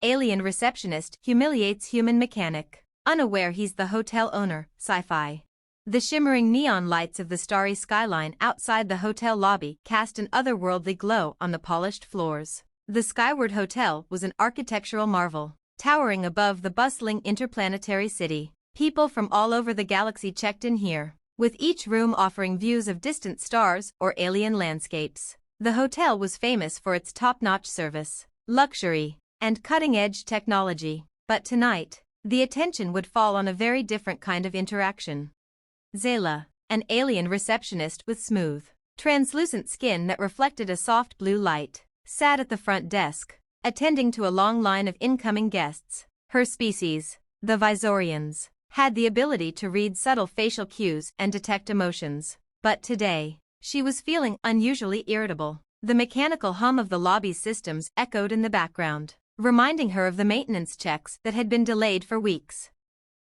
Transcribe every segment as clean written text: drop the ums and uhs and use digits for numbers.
Alien receptionist humiliates human mechanic, unaware he's the hotel owner. Sci-Fi. The shimmering neon lights of the starry skyline outside the hotel lobby cast an otherworldly glow on the polished floors. The Skyward Hotel was an architectural marvel, towering above the bustling interplanetary city. People from all over the galaxy checked in here, with each room offering views of distant stars or alien landscapes. The hotel was famous for its top-notch service, luxury, and cutting-edge technology. But tonight, the attention would fall on a very different kind of interaction. Zayla, an alien receptionist with smooth, translucent skin that reflected a soft blue light, sat at the front desk, attending to a long line of incoming guests. Her species, the Visorians, had the ability to read subtle facial cues and detect emotions. But today, she was feeling unusually irritable. The mechanical hum of the lobby's systems echoed in the background, reminding her of the maintenance checks that had been delayed for weeks.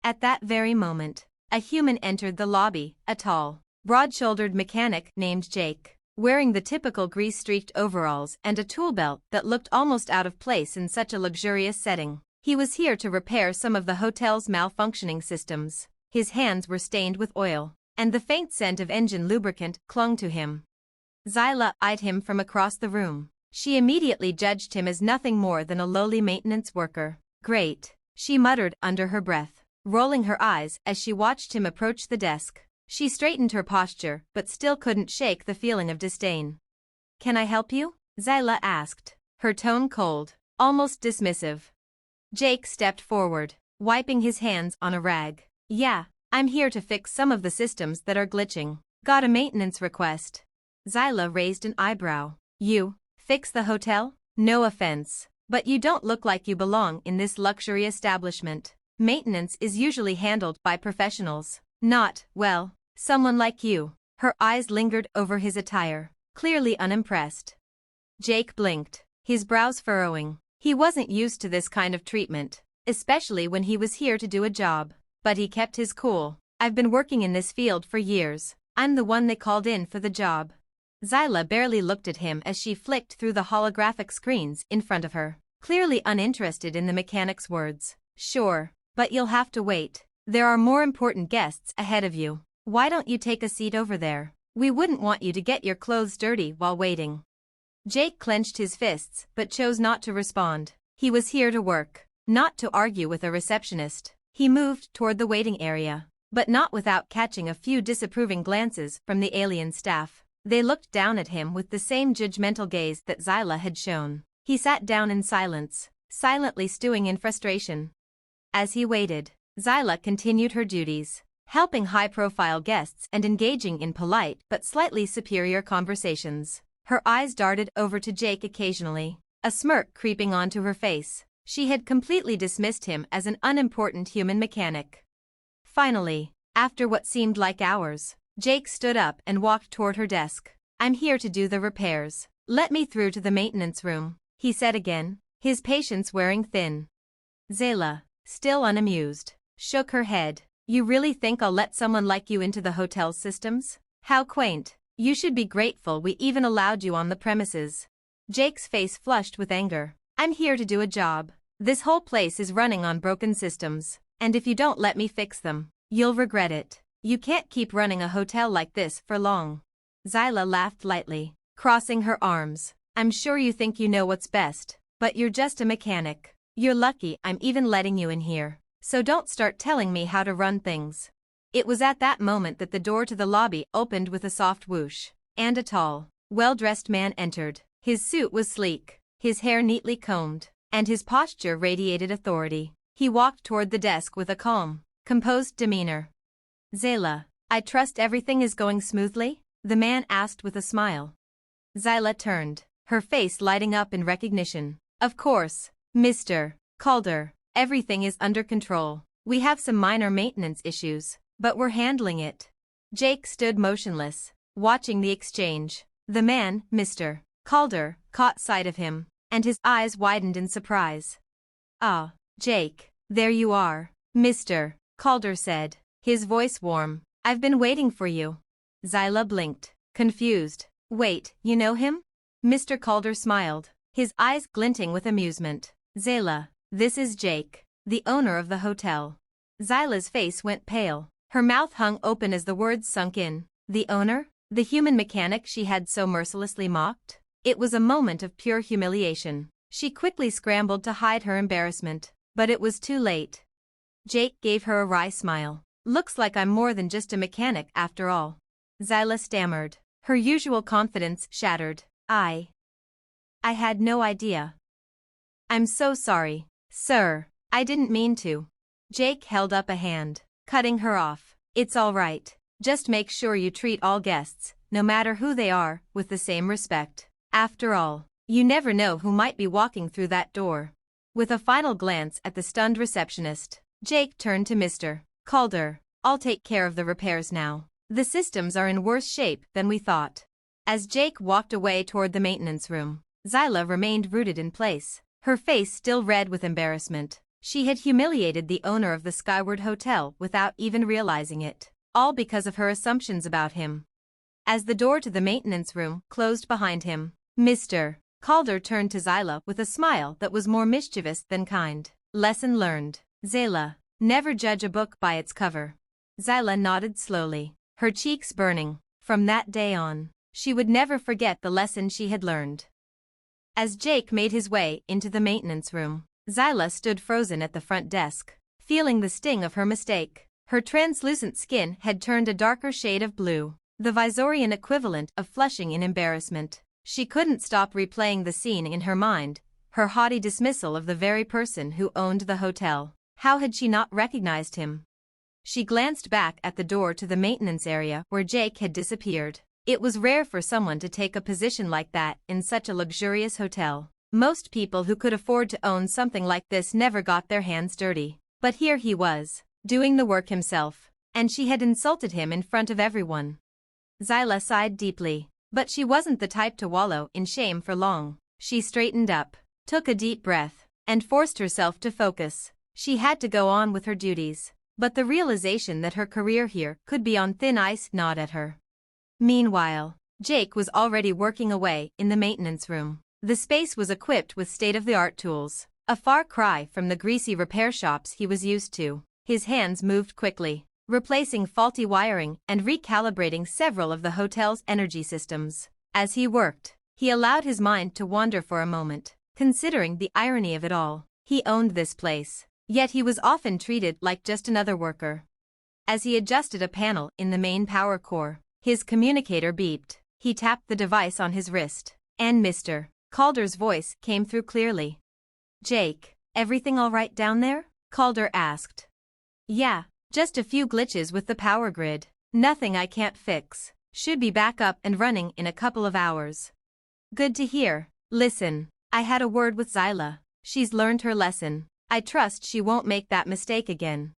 At that very moment, a human entered the lobby, a tall, broad-shouldered mechanic named Jake, wearing the typical grease-streaked overalls and a tool belt that looked almost out of place in such a luxurious setting. He was here to repair some of the hotel's malfunctioning systems. His hands were stained with oil, and the faint scent of engine lubricant clung to him. Zayla eyed him from across the room. She immediately judged him as nothing more than a lowly maintenance worker. "Great," she muttered under her breath, rolling her eyes as she watched him approach the desk. She straightened her posture but still couldn't shake the feeling of disdain. "Can I help you?" Zayla asked, her tone cold, almost dismissive. Jake stepped forward, wiping his hands on a rag. "Yeah, I'm here to fix some of the systems that are glitching. Got a maintenance request." Zayla raised an eyebrow. "You fix the hotel? No offense, but you don't look like you belong in this luxury establishment. Maintenance is usually handled by professionals, not, well, someone like you." Her eyes lingered over his attire, clearly unimpressed. Jake blinked, his brows furrowing. He wasn't used to this kind of treatment, especially when he was here to do a job. But he kept his cool. "I've been working in this field for years. I'm the one they called in for the job." Zayla barely looked at him as she flicked through the holographic screens in front of her, clearly uninterested in the mechanic's words. "Sure, but you'll have to wait. There are more important guests ahead of you. Why don't you take a seat over there? We wouldn't want you to get your clothes dirty while waiting." Jake clenched his fists but chose not to respond. He was here to work, not to argue with a receptionist. He moved toward the waiting area, but not without catching a few disapproving glances from the alien staff. They looked down at him with the same judgmental gaze that Zayla had shown. He sat down in silence, silently stewing in frustration. As he waited, Zayla continued her duties, helping high-profile guests and engaging in polite but slightly superior conversations. Her eyes darted over to Jake occasionally, a smirk creeping onto her face. She had completely dismissed him as an unimportant human mechanic. Finally, after what seemed like hours, Jake stood up and walked toward her desk. "I'm here to do the repairs. Let me through to the maintenance room," he said again, his patience wearing thin. Zayla, still unamused, shook her head. "You really think I'll let someone like you into the hotel's systems? How quaint. You should be grateful we even allowed you on the premises." Jake's face flushed with anger. "I'm here to do a job. This whole place is running on broken systems, and if you don't let me fix them, you'll regret it. You can't keep running a hotel like this for long." Zayla laughed lightly, crossing her arms. "I'm sure you think you know what's best, but you're just a mechanic. You're lucky I'm even letting you in here, so don't start telling me how to run things." It was at that moment that the door to the lobby opened with a soft whoosh, and a tall, well-dressed man entered. His suit was sleek, his hair neatly combed, and his posture radiated authority. He walked toward the desk with a calm, composed demeanor. "Zayla, I trust everything is going smoothly?" the man asked with a smile. Zayla turned, her face lighting up in recognition. "Of course, Mr. Calder, everything is under control. We have some minor maintenance issues, but we're handling it." Jake stood motionless, watching the exchange. The man, Mr. Calder, caught sight of him, and his eyes widened in surprise. "Ah, Jake, there you are," Mr. Calder said, his voice warm. "I've been waiting for you." Zayla blinked, confused. "Wait, you know him?" Mr. Calder smiled, his eyes glinting with amusement. "Zayla, This is Jake, the owner of the hotel. Zyla's face went pale. Her mouth hung open as the words sunk in. The owner? The human mechanic she had so mercilessly mocked? It was a moment of pure humiliation. She quickly scrambled to hide her embarrassment, but it was too late. Jake gave her a wry smile. Looks like I'm more than just a mechanic after all. Zyla stammered. Her usual confidence shattered. I had no idea. I'm so sorry, sir. I didn't mean to. Jake held up a hand, cutting her off. It's all right. Just make sure you treat all guests, no matter who they are, with the same respect. After all, you never know who might be walking through that door. With a final glance at the stunned receptionist, Jake turned to Mr. Calder. I'll take care of the repairs now. The systems are in worse shape than we thought. As Jake walked away toward the maintenance room, Zyla remained rooted in place, her face still red with embarrassment. She had humiliated the owner of the Skyward Hotel without even realizing it, all because of her assumptions about him. As the door to the maintenance room closed behind him, Mr. Calder turned to Zyla with a smile that was more mischievous than kind. Lesson learned. Zyla, never judge a book by its cover. Zyla nodded slowly, her cheeks burning. From that day on, she would never forget the lesson she had learned. As Jake made his way into the maintenance room, Zyla stood frozen at the front desk, feeling the sting of her mistake. Her translucent skin had turned a darker shade of blue, the Visorian equivalent of flushing in embarrassment. She couldn't stop replaying the scene in her mind, her haughty dismissal of the very person who owned the hotel. How had she not recognized him? She glanced back at the door to the maintenance area where Jake had disappeared. It was rare for someone to take a position like that in such a luxurious hotel. Most people who could afford to own something like this never got their hands dirty. But here he was, doing the work himself, and she had insulted him in front of everyone. Zyla sighed deeply, but she wasn't the type to wallow in shame for long. She straightened up, took a deep breath, and forced herself to focus. She had to go on with her duties, but the realization that her career here could be on thin ice gnawed at her. Meanwhile, Jake was already working away in the maintenance room. The space was equipped with state-of-the-art tools, a far cry from the greasy repair shops he was used to. His hands moved quickly, replacing faulty wiring and recalibrating several of the hotel's energy systems. As he worked, he allowed his mind to wander for a moment, considering the irony of it all. He owned this place, yet he was often treated like just another worker. As he adjusted a panel in the main power core, his communicator beeped. He tapped the device on his wrist, and Mr. Calder's voice came through clearly. Jake, everything all right down there? Calder asked. Yeah, just a few glitches with the power grid. Nothing I can't fix. Should be back up and running in a couple of hours. Good to hear. Listen, I had a word with Zyla. She's learned her lesson. I trust she won't make that mistake again.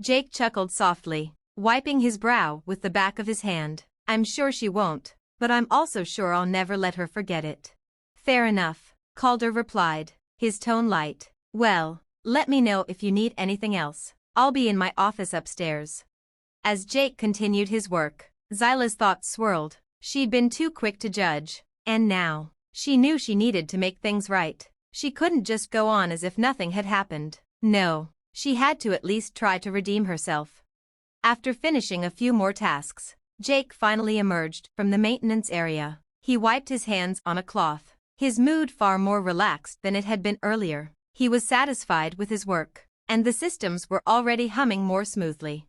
Jake chuckled softly, wiping his brow with the back of his hand. I'm sure she won't, but I'm also sure I'll never let her forget it. Fair enough, Calder replied, his tone light. Well, let me know if you need anything else. I'll be in my office upstairs. As Jake continued his work, Zyla's thoughts swirled. She'd been too quick to judge, and now, she knew she needed to make things right. She couldn't just go on as if nothing had happened. No, she had to at least try to redeem herself. After finishing a few more tasks, Jake finally emerged from the maintenance area. He wiped his hands on a cloth, his mood far more relaxed than it had been earlier. He was satisfied with his work, and the systems were already humming more smoothly.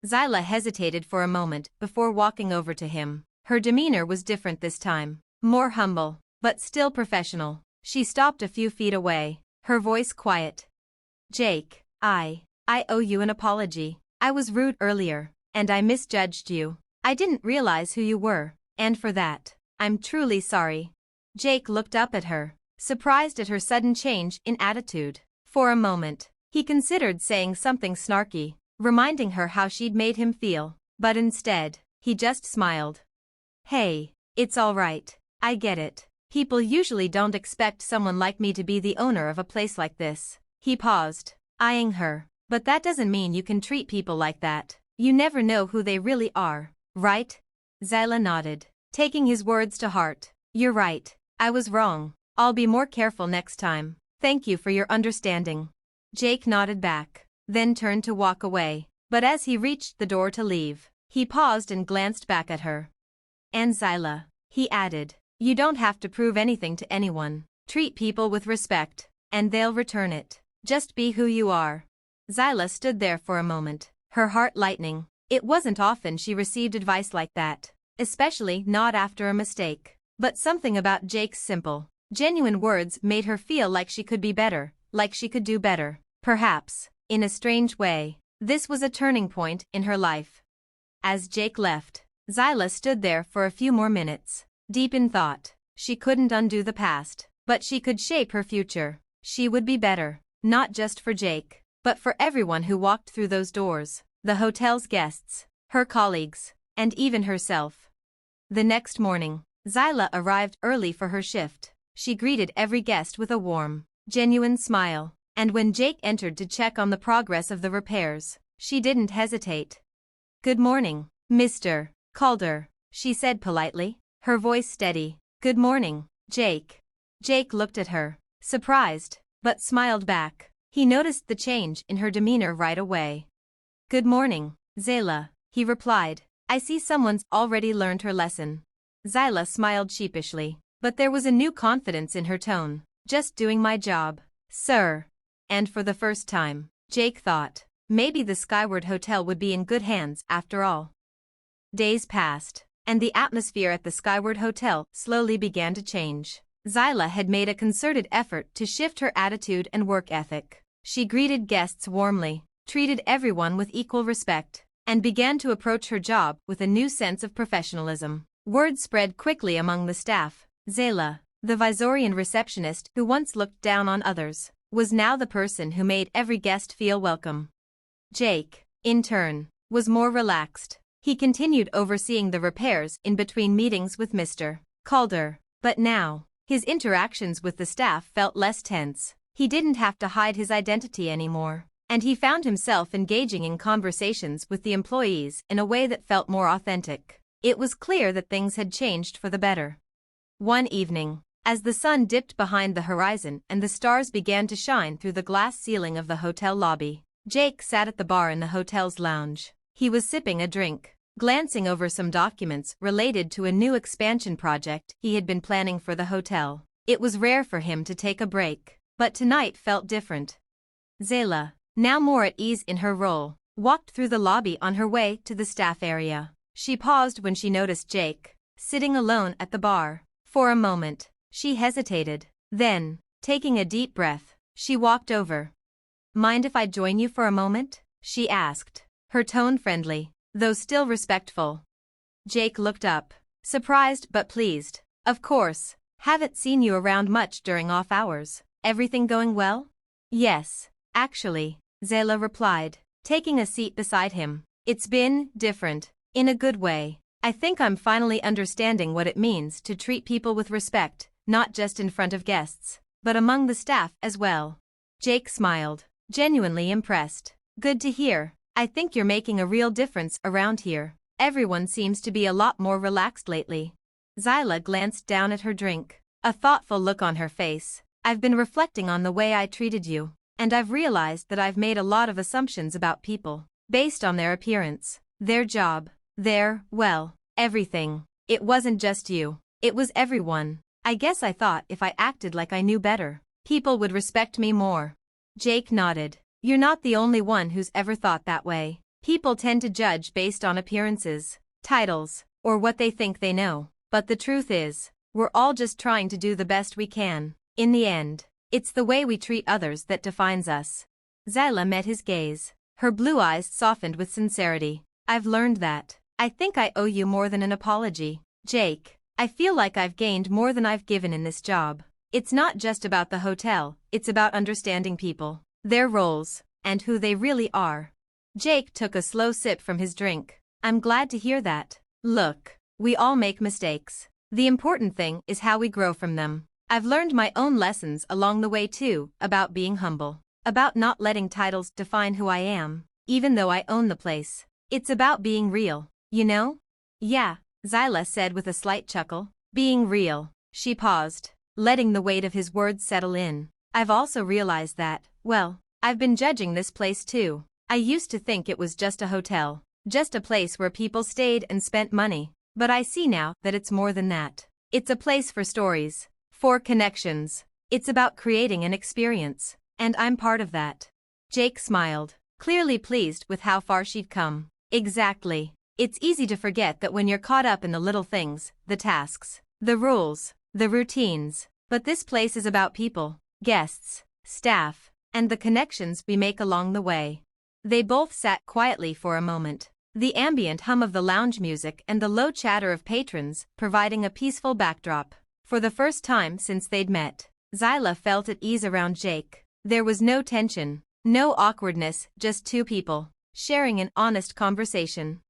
Zyla hesitated for a moment before walking over to him. Her demeanor was different this time, more humble, but still professional. She stopped a few feet away, her voice quiet. Jake, I owe you an apology. I was rude earlier, and I misjudged you. I didn't realize who you were, and for that, I'm truly sorry. Jake looked up at her, surprised at her sudden change in attitude. For a moment, he considered saying something snarky, reminding her how she'd made him feel, but instead, he just smiled. Hey, it's all right. I get it. People usually don't expect someone like me to be the owner of a place like this. He paused, eyeing her. But that doesn't mean you can treat people like that. You never know who they really are, right? Zyla nodded, taking his words to heart. You're right. I was wrong. I'll be more careful next time. Thank you for your understanding. Jake nodded back, then turned to walk away. But as he reached the door to leave, he paused and glanced back at her. And Zyla, he added, you don't have to prove anything to anyone. Treat people with respect, and they'll return it. Just be who you are. Zyla stood there for a moment, her heart lightening. It wasn't often she received advice like that, especially not after a mistake. But something about Jake's simple, genuine words made her feel like she could be better, like she could do better. Perhaps, in a strange way, this was a turning point in her life. As Jake left, Zyla stood there for a few more minutes, deep in thought. She couldn't undo the past, but she could shape her future. She would be better, not just for Jake, but for everyone who walked through those doors, the hotel's guests, her colleagues, and even herself. The next morning, Zyla arrived early for her shift. She greeted every guest with a warm, genuine smile, and when Jake entered to check on the progress of the repairs, she didn't hesitate. Good morning, Mr. Calder, she said politely, her voice steady. Good morning, Jake. Jake looked at her, surprised, but smiled back. He noticed the change in her demeanor right away. Good morning, Zyla, he replied. I see someone's already learned her lesson. Zyla smiled sheepishly, but there was a new confidence in her tone. Just doing my job, sir. And for the first time, Jake thought, maybe the Skyward Hotel would be in good hands after all. Days passed, and the atmosphere at the Skyward Hotel slowly began to change. Zyla had made a concerted effort to shift her attitude and work ethic. She greeted guests warmly, treated everyone with equal respect, and began to approach her job with a new sense of professionalism. Word spread quickly among the staff. Zyla, the Visorian receptionist who once looked down on others, was now the person who made every guest feel welcome. Jake, in turn, was more relaxed. He continued overseeing the repairs in between meetings with Mr. Calder, but now, his interactions with the staff felt less tense. He didn't have to hide his identity anymore, and he found himself engaging in conversations with the employees in a way that felt more authentic. It was clear that things had changed for the better. One evening, as the sun dipped behind the horizon and the stars began to shine through the glass ceiling of the hotel lobby, Jake sat at the bar in the hotel's lounge. He was sipping a drink, glancing over some documents related to a new expansion project he had been planning for the hotel. It was rare for him to take a break, but tonight felt different. Zyla, now more at ease in her role, walked through the lobby on her way to the staff area. She paused when she noticed Jake, sitting alone at the bar. For a moment, she hesitated. Then, taking a deep breath, she walked over. Mind if I join you for a moment? She asked, her tone friendly, though still respectful. Jake looked up, surprised but pleased. Of course, haven't seen you around much during off hours. Everything going well? Yes, actually, Zyla replied, taking a seat beside him. It's been different, in a good way. I think I'm finally understanding what it means to treat people with respect, not just in front of guests, but among the staff as well. Jake smiled, genuinely impressed. Good to hear. I think you're making a real difference around here. Everyone seems to be a lot more relaxed lately. Zyla glanced down at her drink, a thoughtful look on her face. I've been reflecting on the way I treated you, and I've realized that I've made a lot of assumptions about people, based on their appearance, their job, well, everything. It wasn't just you. It was everyone. I guess I thought if I acted like I knew better, people would respect me more. Jake nodded. You're not the only one who's ever thought that way. People tend to judge based on appearances, titles, or what they think they know. But the truth is, we're all just trying to do the best we can. In the end, it's the way we treat others that defines us. Zyla met his gaze. Her blue eyes softened with sincerity. I've learned that. I think I owe you more than an apology, Jake. I feel like I've gained more than I've given in this job. It's not just about the hotel, it's about understanding people, their roles, and who they really are. Jake took a slow sip from his drink. I'm glad to hear that. Look, we all make mistakes. The important thing is how we grow from them. I've learned my own lessons along the way too, about being humble, about not letting titles define who I am, even though I own the place. It's about being real, you know? Yeah, Zyla said with a slight chuckle. Being real. She paused, letting the weight of his words settle in. I've also realized that, well, I've been judging this place too. I used to think it was just a hotel, just a place where people stayed and spent money. But I see now that it's more than that. It's a place for stories, for connections. It's about creating an experience, and I'm part of that. Jake smiled, clearly pleased with how far she'd come. Exactly. It's easy to forget that when you're caught up in the little things, the tasks, the rules, the routines. But this place is about people, guests, staff, and the connections we make along the way. They both sat quietly for a moment, the ambient hum of the lounge music and the low chatter of patrons providing a peaceful backdrop. For the first time since they'd met, Zyla felt at ease around Jake. There was no tension, no awkwardness, just two people, sharing an honest conversation.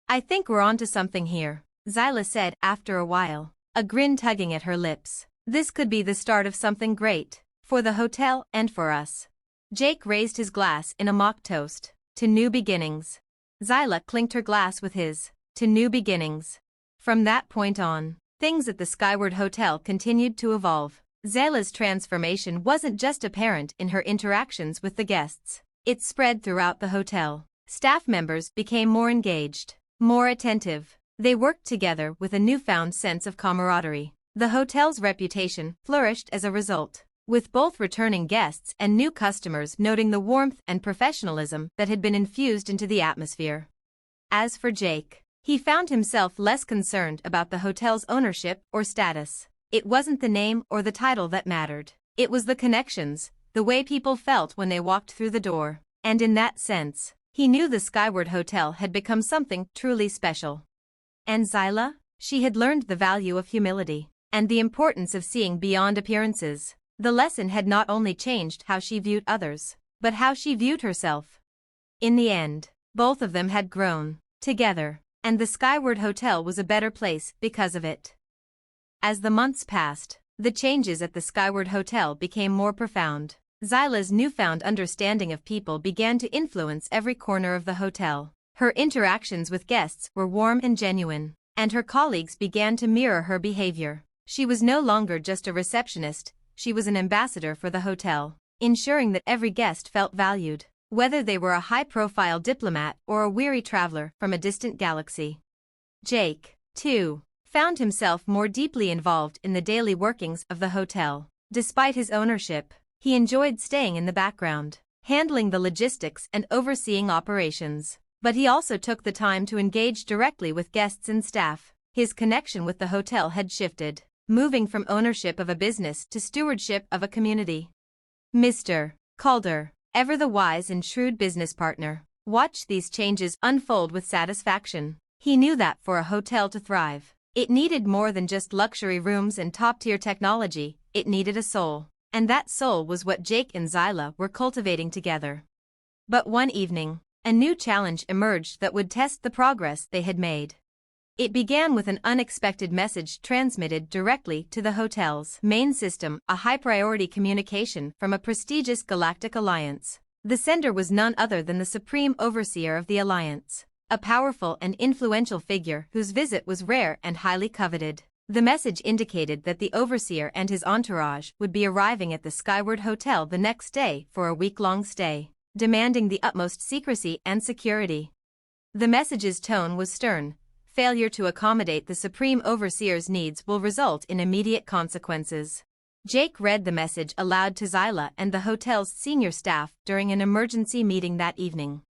I think we're onto something here, Zyla said after a while, a grin tugging at her lips. This could be the start of something great, for the hotel and for us. Jake raised his glass in a mock toast, to new beginnings. Zyla clinked her glass with his, to new beginnings. From that point on, things at the Skyward Hotel continued to evolve. Zyla's transformation wasn't just apparent in her interactions with the guests. It spread throughout the hotel. Staff members became more engaged, more attentive. They worked together with a newfound sense of camaraderie. The hotel's reputation flourished as a result, with both returning guests and new customers noting the warmth and professionalism that had been infused into the atmosphere. As for Jake, he found himself less concerned about the hotel's ownership or status. It wasn't the name or the title that mattered. It was the connections, the way people felt when they walked through the door. And in that sense, he knew the Skyward Hotel had become something truly special. And Zyla? She had learned the value of humility, and the importance of seeing beyond appearances. The lesson had not only changed how she viewed others, but how she viewed herself. In the end, both of them had grown, together, and the Skyward Hotel was a better place because of it. As the months passed, the changes at the Skyward Hotel became more profound. Zyla's newfound understanding of people began to influence every corner of the hotel. Her interactions with guests were warm and genuine, and her colleagues began to mirror her behavior. She was no longer just a receptionist, she was an ambassador for the hotel, ensuring that every guest felt valued, whether they were a high-profile diplomat or a weary traveler from a distant galaxy. Jake, too, found himself more deeply involved in the daily workings of the hotel. Despite his ownership, he enjoyed staying in the background, handling the logistics and overseeing operations. But he also took the time to engage directly with guests and staff. His connection with the hotel had shifted, moving from ownership of a business to stewardship of a community. Mr. Calder, ever the wise and shrewd business partner, watched these changes unfold with satisfaction. He knew that for a hotel to thrive, it needed more than just luxury rooms and top-tier technology, it needed a soul. And that soul was what Jake and Zyla were cultivating together. But one evening, a new challenge emerged that would test the progress they had made. It began with an unexpected message transmitted directly to the hotel's main system, a high-priority communication from a prestigious galactic alliance. The sender was none other than the supreme overseer of the alliance, a powerful and influential figure whose visit was rare and highly coveted. The message indicated that the overseer and his entourage would be arriving at the Skyward Hotel the next day for a week-long stay, demanding the utmost secrecy and security. The message's tone was stern. Failure to accommodate the Supreme Overseer's needs will result in immediate consequences. Jake read the message aloud to Zyla and the hotel's senior staff during an emergency meeting that evening.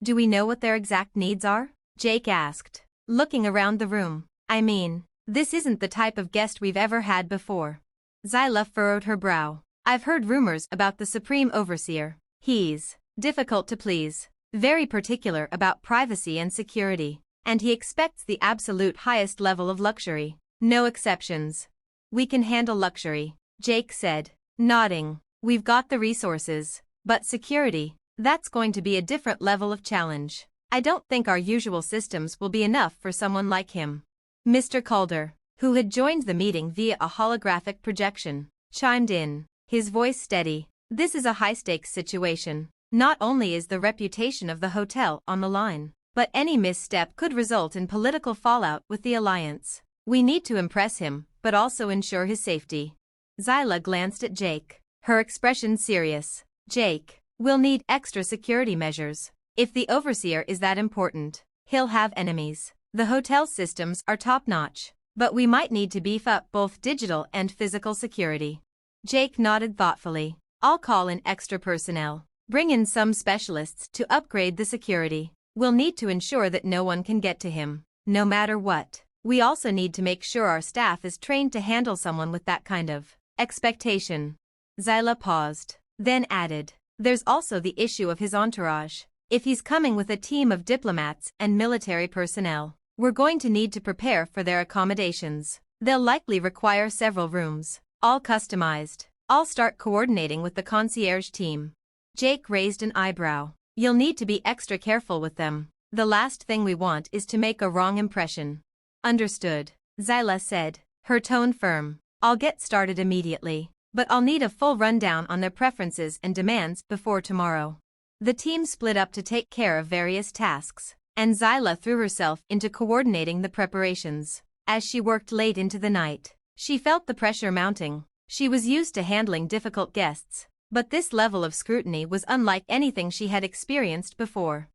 "Do we know what their exact needs are?" Jake asked, looking around the room. "I mean, this isn't the type of guest we've ever had before." Zyla furrowed her brow. "I've heard rumors about the Supreme Overseer. He's difficult to please, very particular about privacy and security, and he expects the absolute highest level of luxury. No exceptions." "We can handle luxury," Jake said, nodding. "We've got the resources, but security, that's going to be a different level of challenge. I don't think our usual systems will be enough for someone like him." Mr. Calder, who had joined the meeting via a holographic projection, chimed in, his voice steady. "This is a high-stakes situation. Not only is the reputation of the hotel on the line, but any misstep could result in political fallout with the alliance. We need to impress him, but also ensure his safety." Zyla glanced at Jake. her expression serious. Jake, we'll need extra security measures. If the overseer is that important, he'll have enemies. The hotel systems are top-notch, but we might need to beef up both digital and physical security. Jake nodded thoughtfully. I'll call in extra personnel. Bring in some specialists to upgrade the security. We'll need to ensure that no one can get to him, no matter what. We also need to make sure our staff is trained to handle someone with that kind of expectation. Zyla paused, then added, there's also the issue of his entourage. If he's coming with a team of diplomats and military personnel, we're going to need to prepare for their accommodations. They'll likely require several rooms, all customized. I'll start coordinating with the concierge team. Jake raised an eyebrow. You'll need to be extra careful with them. The last thing we want is to make a wrong impression. Understood, Zyla said, her tone firm. I'll get started immediately, but I'll need a full rundown on their preferences and demands before tomorrow. The team split up to take care of various tasks, and Zyla threw herself into coordinating the preparations. As she worked late into the night, she felt the pressure mounting. She was used to handling difficult guests, but this level of scrutiny was unlike anything she had experienced before.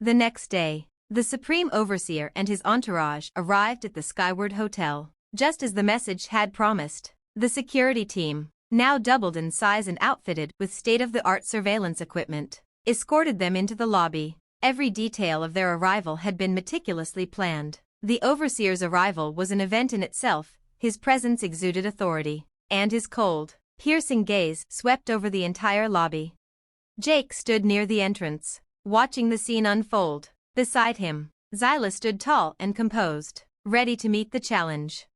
The next day, the Supreme Overseer and his entourage arrived at the Skyward Hotel, just as the message had promised. The security team, now doubled in size and outfitted with state-of-the-art surveillance equipment, escorted them into the lobby. Every detail of their arrival had been meticulously planned. The Overseer's arrival was an event in itself. His presence exuded authority, and his cold, piercing gaze swept over the entire lobby. Jake stood near the entrance, watching the scene unfold. Beside him, Zyla stood tall and composed, ready to meet the challenge.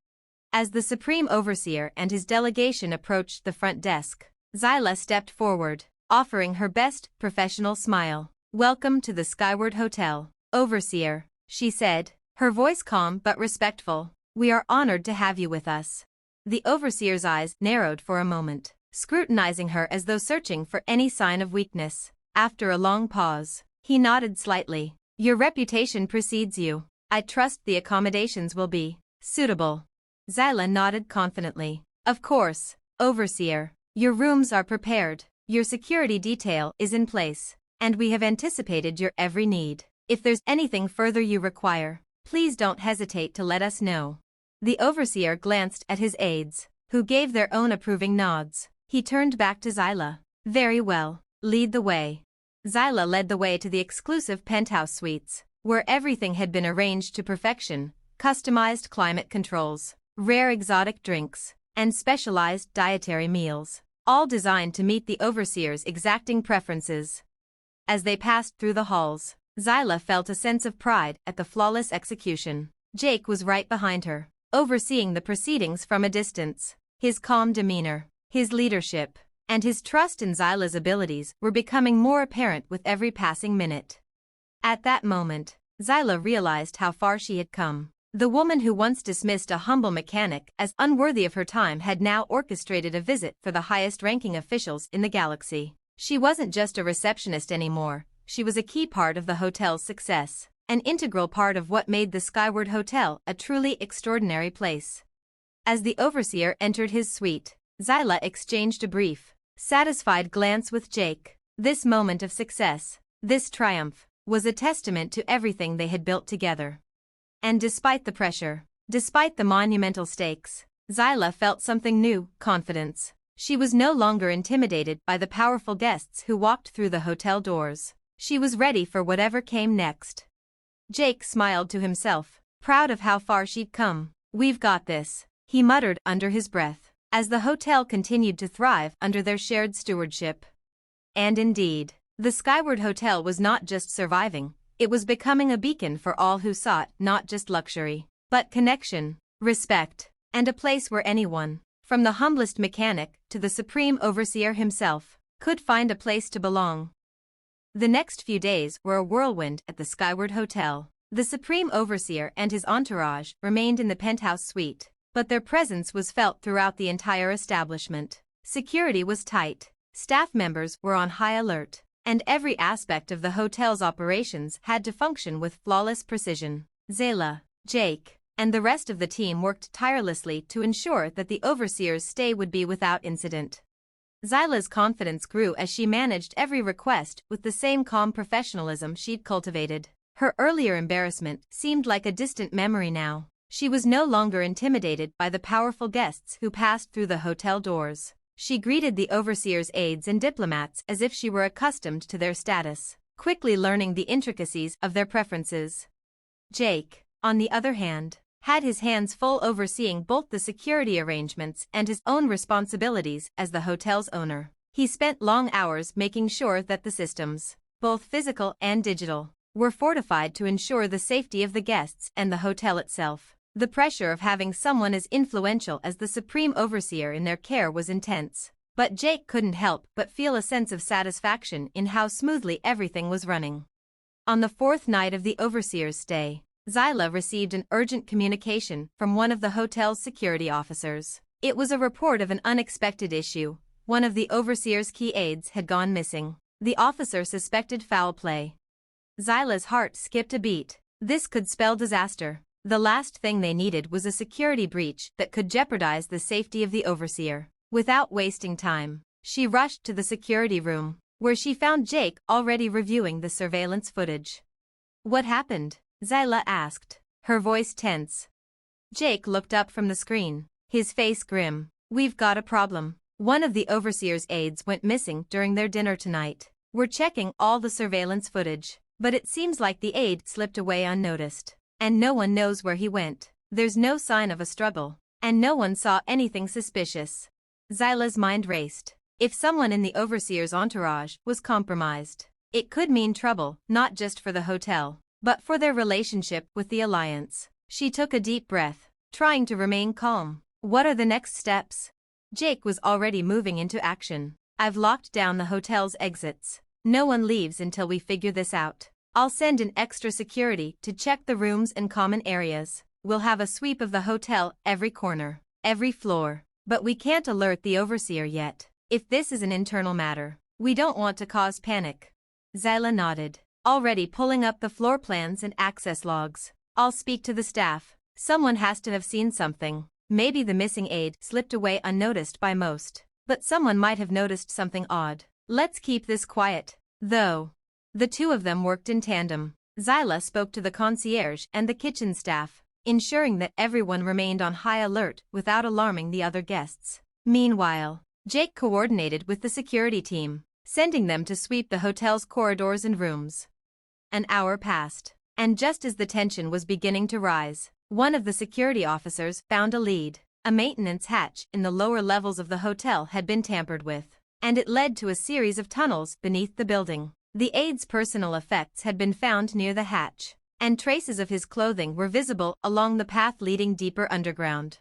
As the Supreme Overseer and his delegation approached the front desk, Zyla stepped forward, offering her best professional smile. Welcome to the Skyward Hotel, Overseer, she said, her voice calm but respectful. We are honored to have you with us. The Overseer's eyes narrowed for a moment, scrutinizing her as though searching for any sign of weakness. After a long pause, he nodded slightly. Your reputation precedes you. I trust the accommodations will be suitable. Zyla nodded confidently. Of course, Overseer. Your rooms are prepared, your security detail is in place, and we have anticipated your every need. If there's anything further you require, please don't hesitate to let us know. The Overseer glanced at his aides, who gave their own approving nods. He turned back to Zyla. Very well, lead the way. Zyla led the way to the exclusive penthouse suites, where everything had been arranged to perfection: customized climate controls, rare exotic drinks, and specialized dietary meals, all designed to meet the Overseer's exacting preferences. As they passed through the halls, Zyla felt a sense of pride at the flawless execution. Jake was right behind her, overseeing the proceedings from a distance. His calm demeanor, his leadership, and his trust in Zyla's abilities were becoming more apparent with every passing minute. At that moment, Zyla realized how far she had come. The woman who once dismissed a humble mechanic as unworthy of her time had now orchestrated a visit for the highest-ranking officials in the galaxy. She wasn't just a receptionist anymore, she was a key part of the hotel's success, an integral part of what made the Skyward Hotel a truly extraordinary place. As the Overseer entered his suite, Zyla exchanged a brief, satisfied glance with Jake. This moment of success, this triumph, was a testament to everything they had built together. And despite the pressure, despite the monumental stakes, Zyla felt something new: confidence. She was no longer intimidated by the powerful guests who walked through the hotel doors. She was ready for whatever came next. Jake smiled to himself, proud of how far she'd come. We've got this, he muttered under his breath, as the hotel continued to thrive under their shared stewardship. And indeed, the Skyward Hotel was not just surviving, it was becoming a beacon for all who sought not just luxury, but connection, respect, and a place where anyone, from the humblest mechanic to the Supreme Overseer himself, could find a place to belong. The next few days were a whirlwind at the Skyward Hotel. The Supreme Overseer and his entourage remained in the penthouse suite, but their presence was felt throughout the entire establishment. Security was tight, staff members were on high alert, and every aspect of the hotel's operations had to function with flawless precision. Zyla, Jake, and the rest of the team worked tirelessly to ensure that the Overseer's stay would be without incident. Zyla's confidence grew as she managed every request with the same calm professionalism she'd cultivated. Her earlier embarrassment seemed like a distant memory now. She was no longer intimidated by the powerful guests who passed through the hotel doors. She greeted the overseer's aides and diplomats as if she were accustomed to their status, quickly learning the intricacies of their preferences. Jake, on the other hand, had his hands full overseeing both the security arrangements and his own responsibilities as the hotel's owner. He spent long hours making sure that the systems, both physical and digital, were fortified to ensure the safety of the guests and the hotel itself. The pressure of having someone as influential as the supreme overseer in their care was intense, but Jake couldn't help but feel a sense of satisfaction in how smoothly everything was running. On the fourth night of the overseer's stay, Zyla received an urgent communication from one of the hotel's security officers. It was a report of an unexpected issue. One of the overseer's key aides had gone missing. The officer suspected foul play. Zyla's heart skipped a beat. This could spell disaster. The last thing they needed was a security breach that could jeopardize the safety of the overseer. Without wasting time, she rushed to the security room, where she found Jake already reviewing the surveillance footage. "What happened?" Zyla asked, her voice tense. Jake looked up from the screen, his face grim. "We've got a problem. One of the overseer's aides went missing during their dinner tonight. We're checking all the surveillance footage, but it seems like the aide slipped away unnoticed, and no one knows where he went. There's no sign of a struggle, and no one saw anything suspicious." Zyla's mind raced. If someone in the overseer's entourage was compromised, it could mean trouble, not just for the hotel, but for their relationship with the Alliance. She took a deep breath, trying to remain calm. "What are the next steps?" Jake was already moving into action. "I've locked down the hotel's exits. No one leaves until we figure this out. I'll send in extra security to check the rooms and common areas. We'll have a sweep of the hotel, every corner, every floor. But we can't alert the overseer yet. If this is an internal matter, we don't want to cause panic." Zyla nodded, already pulling up the floor plans and access logs. "I'll speak to the staff. Someone has to have seen something. Maybe the missing aide slipped away unnoticed by most, but someone might have noticed something odd. Let's keep this quiet, though." The two of them worked in tandem. Zyla spoke to the concierge and the kitchen staff, ensuring that everyone remained on high alert without alarming the other guests. Meanwhile, Jake coordinated with the security team, sending them to sweep the hotel's corridors and rooms. An hour passed, and just as the tension was beginning to rise, one of the security officers found a lead. A maintenance hatch in the lower levels of the hotel had been tampered with, and it led to a series of tunnels beneath the building. The aide's personal effects had been found near the hatch, and traces of his clothing were visible along the path leading deeper underground.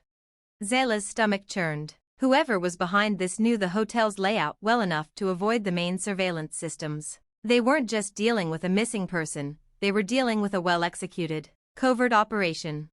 Zyla's stomach churned. Whoever was behind this knew the hotel's layout well enough to avoid the main surveillance systems. They weren't just dealing with a missing person, they were dealing with a well-executed, covert operation.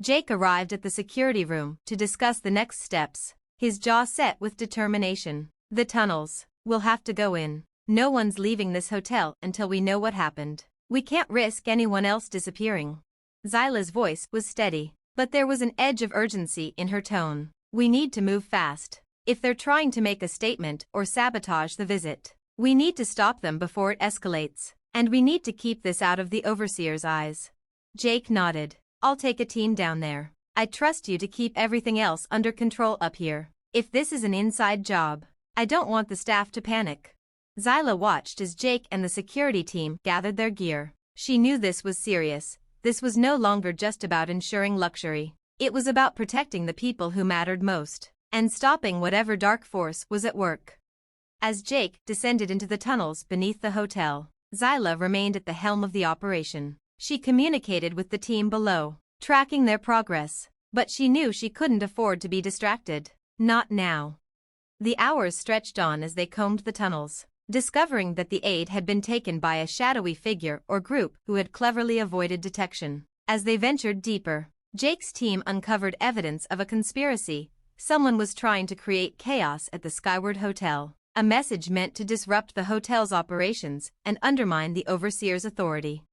Jake arrived at the security room to discuss the next steps, his jaw set with determination. "The tunnels. We'll have to go in. No one's leaving this hotel until we know what happened. We can't risk anyone else disappearing." Zyla's voice was steady, but there was an edge of urgency in her tone. "We need to move fast. If they're trying to make a statement or sabotage the visit, we need to stop them before it escalates, and we need to keep this out of the overseer's eyes." Jake nodded. "I'll take a team down there. I trust you to keep everything else under control up here. If this is an inside job, I don't want the staff to panic." Zyla watched as Jake and the security team gathered their gear. She knew this was serious. This was no longer just about ensuring luxury. It was about protecting the people who mattered most, and stopping whatever dark force was at work. As Jake descended into the tunnels beneath the hotel, Zyla remained at the helm of the operation. She communicated with the team below, tracking their progress, but she knew she couldn't afford to be distracted. Not now. The hours stretched on as they combed the tunnels, discovering that the aide had been taken by a shadowy figure or group who had cleverly avoided detection. As they ventured deeper, Jake's team uncovered evidence of a conspiracy. Someone was trying to create chaos at the Skyward Hotel, a message meant to disrupt the hotel's operations and undermine the overseer's authority.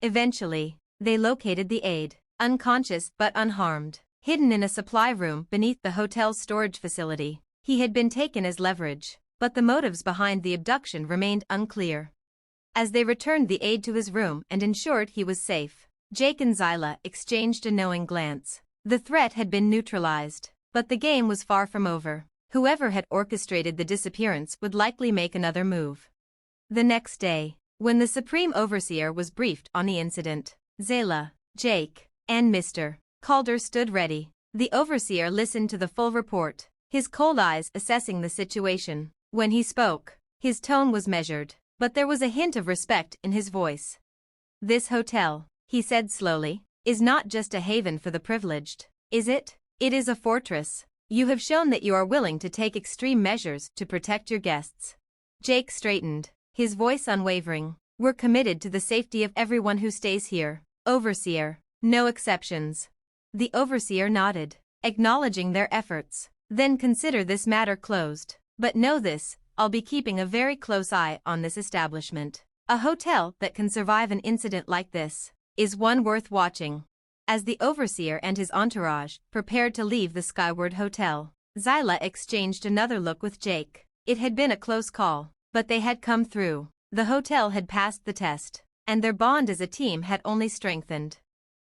Eventually, they located the aide, unconscious but unharmed, hidden in a supply room beneath the hotel's storage facility. He had been taken as leverage, but the motives behind the abduction remained unclear. As they returned the aide to his room and ensured he was safe, Jake and Zyla exchanged a knowing glance. The threat had been neutralized, but the game was far from over. Whoever had orchestrated the disappearance would likely make another move. The next day, when the Supreme Overseer was briefed on the incident, Zyla, Jake, and Mr. Calder stood ready. The Overseer listened to the full report, his cold eyes assessing the situation. When he spoke, his tone was measured, but there was a hint of respect in his voice. "This hotel," he said slowly, "is not just a haven for the privileged, is it? It is a fortress. You have shown that you are willing to take extreme measures to protect your guests." Jake straightened, his voice unwavering. "We're committed to the safety of everyone who stays here, Overseer. No exceptions." The Overseer nodded, acknowledging their efforts. "Then consider this matter closed. But know this, I'll be keeping a very close eye on this establishment. A hotel that can survive an incident like this is one worth watching." As the Overseer and his entourage prepared to leave the Skyward Hotel, Zyla exchanged another look with Jake. It had been a close call, but they had come through. The hotel had passed the test, and their bond as a team had only strengthened.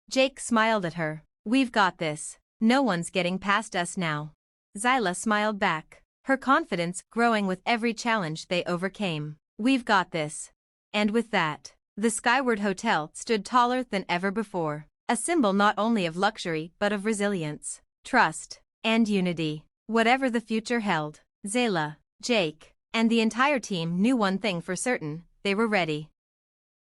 Jake smiled at her. "We've got this. No one's getting past us now." Zyla smiled back, her confidence growing with every challenge they overcame. "We've got this." And with that, the Skyward Hotel stood taller than ever before, a symbol not only of luxury but of resilience, trust, and unity. Whatever the future held, Zyla, Jake, and the entire team knew one thing for certain: they were ready.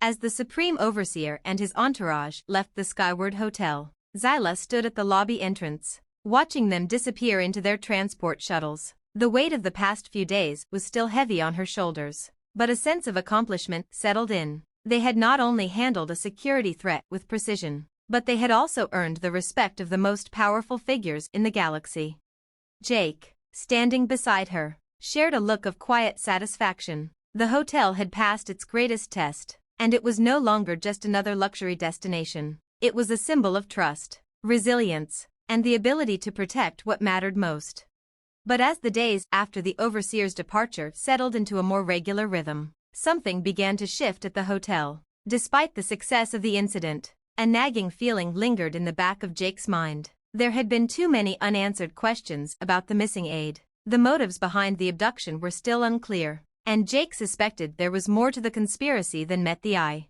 As the Supreme Overseer and his entourage left the Skyward Hotel, Zyla stood at the lobby entrance, watching them disappear into their transport shuttles. The weight of the past few days was still heavy on her shoulders, but a sense of accomplishment settled in. They had not only handled a security threat with precision, but they had also earned the respect of the most powerful figures in the galaxy. Jake, standing beside her, shared a look of quiet satisfaction. The hotel had passed its greatest test, and it was no longer just another luxury destination. It was a symbol of trust, resilience, and the ability to protect what mattered most. But as the days after the Overseer's departure settled into a more regular rhythm, something began to shift at the hotel. Despite the success of the incident, a nagging feeling lingered in the back of Jake's mind. There had been too many unanswered questions about the missing aide. The motives behind the abduction were still unclear, and Jake suspected there was more to the conspiracy than met the eye.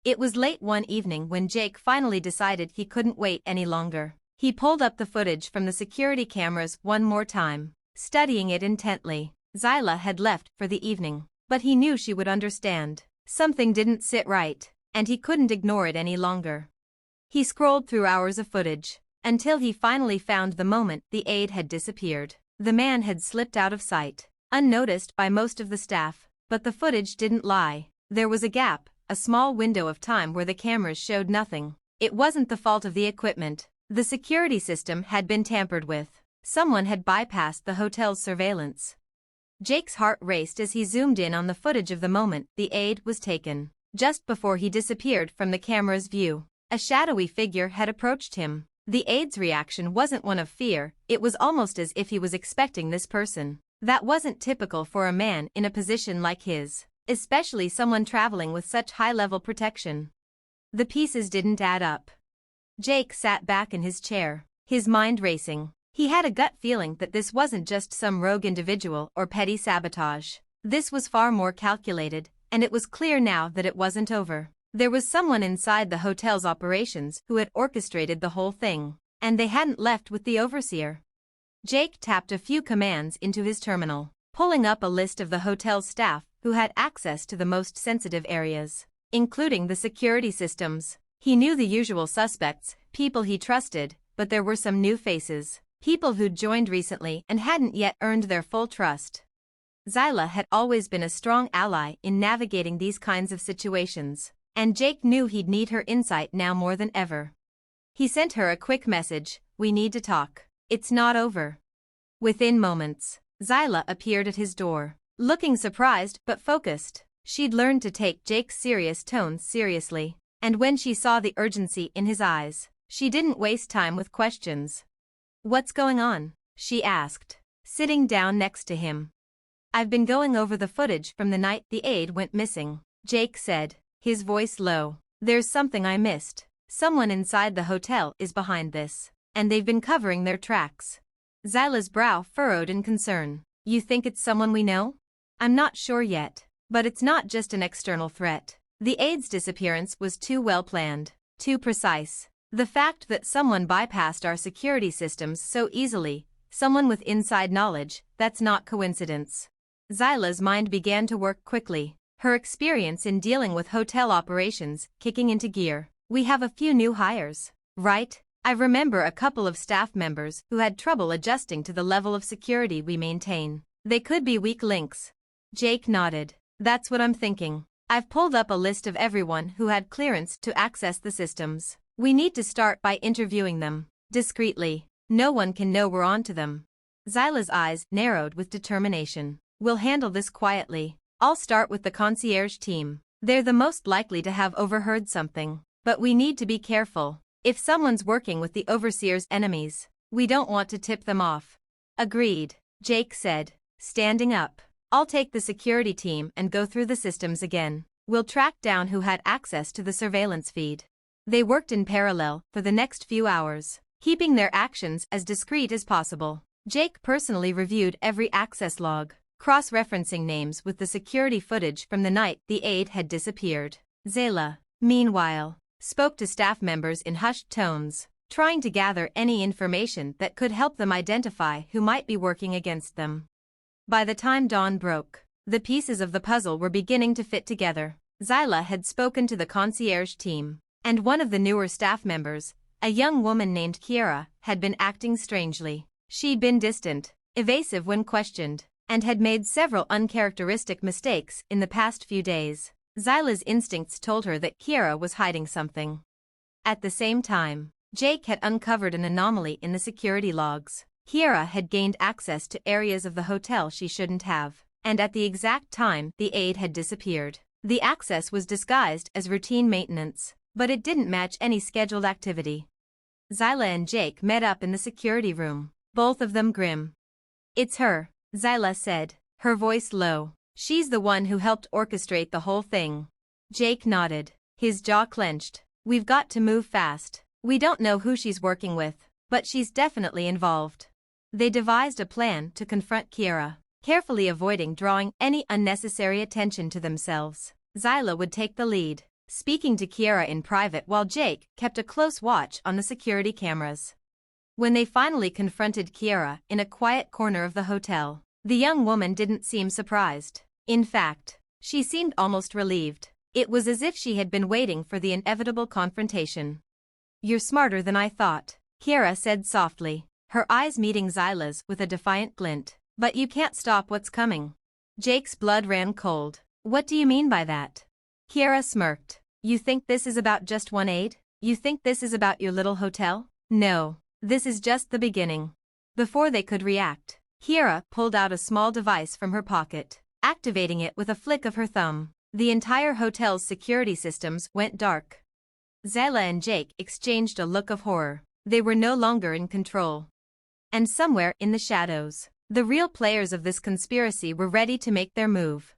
It was late one evening when Jake finally decided he couldn't wait any longer. He pulled up the footage from the security cameras one more time, studying it intently. Zyla had left for the evening, but he knew she would understand. Something didn't sit right, and he couldn't ignore it any longer. He scrolled through hours of footage, until he finally found the moment the aide had disappeared. The man had slipped out of sight, unnoticed by most of the staff, but the footage didn't lie. There was a gap, a small window of time where the cameras showed nothing. It wasn't the fault of the equipment. The security system had been tampered with. Someone had bypassed the hotel's surveillance. Jake's heart raced as he zoomed in on the footage of the moment the aide was taken. Just before he disappeared from the camera's view, a shadowy figure had approached him. The aide's reaction wasn't one of fear, it was almost as if he was expecting this person. That wasn't typical for a man in a position like his, especially someone traveling with such high-level protection. The pieces didn't add up. Jake sat back in his chair, his mind racing. He had a gut feeling that this wasn't just some rogue individual or petty sabotage. This was far more calculated, and it was clear now that it wasn't over. There was someone inside the hotel's operations who had orchestrated the whole thing, and they hadn't left with the Overseer. Jake tapped a few commands into his terminal, pulling up a list of the hotel's staff who had access to the most sensitive areas, including the security systems. He knew the usual suspects, people he trusted, but there were some new faces, people who'd joined recently and hadn't yet earned their full trust. Zyla had always been a strong ally in navigating these kinds of situations, and Jake knew he'd need her insight now more than ever. He sent her a quick message: "We need to talk. It's not over." Within moments, Zyla appeared at his door, looking surprised but focused. She'd learned to take Jake's serious tones seriously, and when she saw the urgency in his eyes, she didn't waste time with questions. "What's going on?" she asked, sitting down next to him. I've been going over the footage from the night the aide went missing, Jake said, his voice low. There's something I missed. Someone inside the hotel is behind this, and they've been covering their tracks. Zyla's brow furrowed in concern. You think it's someone we know? I'm not sure yet, but it's not just an external threat. The aide's disappearance was too well planned, too precise. The fact that someone bypassed our security systems so easily, someone with inside knowledge, that's not coincidence. Zyla's mind began to work quickly, her experience in dealing with hotel operations kicking into gear. We have a few new hires, right? I remember a couple of staff members who had trouble adjusting to the level of security we maintain. They could be weak links. Jake nodded. That's what I'm thinking. I've pulled up a list of everyone who had clearance to access the systems. We need to start by interviewing them, discreetly. No one can know we're on to them. Zyla's eyes narrowed with determination. We'll handle this quietly. I'll start with the concierge team. They're the most likely to have overheard something. But we need to be careful. If someone's working with the overseer's enemies, we don't want to tip them off. Agreed, Jake said, standing up. I'll take the security team and go through the systems again. We'll track down who had access to the surveillance feed. They worked in parallel for the next few hours, keeping their actions as discreet as possible. Jake personally reviewed every access log, cross-referencing names with the security footage from the night the aide had disappeared. Zyla, meanwhile, spoke to staff members in hushed tones, trying to gather any information that could help them identify who might be working against them. By the time dawn broke, the pieces of the puzzle were beginning to fit together. Zyla had spoken to the concierge team, and one of the newer staff members, a young woman named Kiera, had been acting strangely. She'd been distant, evasive when questioned, and had made several uncharacteristic mistakes in the past few days. Zyla's instincts told her that Kiera was hiding something. At the same time, Jake had uncovered an anomaly in the security logs. Kiera had gained access to areas of the hotel she shouldn't have, and at the exact time the aide had disappeared. The access was disguised as routine maintenance, but it didn't match any scheduled activity. Zyla and Jake met up in the security room, both of them grim. It's her, Zyla said, her voice low. She's the one who helped orchestrate the whole thing. Jake nodded, his jaw clenched. We've got to move fast. We don't know who she's working with, but she's definitely involved. They devised a plan to confront Kiera, carefully avoiding drawing any unnecessary attention to themselves. Zyla would take the lead, speaking to Kiera in private while Jake kept a close watch on the security cameras. When they finally confronted Kiera in a quiet corner of the hotel, the young woman didn't seem surprised. In fact, she seemed almost relieved. It was as if she had been waiting for the inevitable confrontation. You're smarter than I thought, Kiera said softly, her eyes meeting Zyla's with a defiant glint. But you can't stop what's coming. Jake's blood ran cold. What do you mean by that? Kiera smirked. You think this is about just one aide? You think this is about your little hotel? No, this is just the beginning. Before they could react, Kiera pulled out a small device from her pocket, activating it with a flick of her thumb. The entire hotel's security systems went dark. Zyla and Jake exchanged a look of horror. They were no longer in control. And somewhere in the shadows, the real players of this conspiracy were ready to make their move.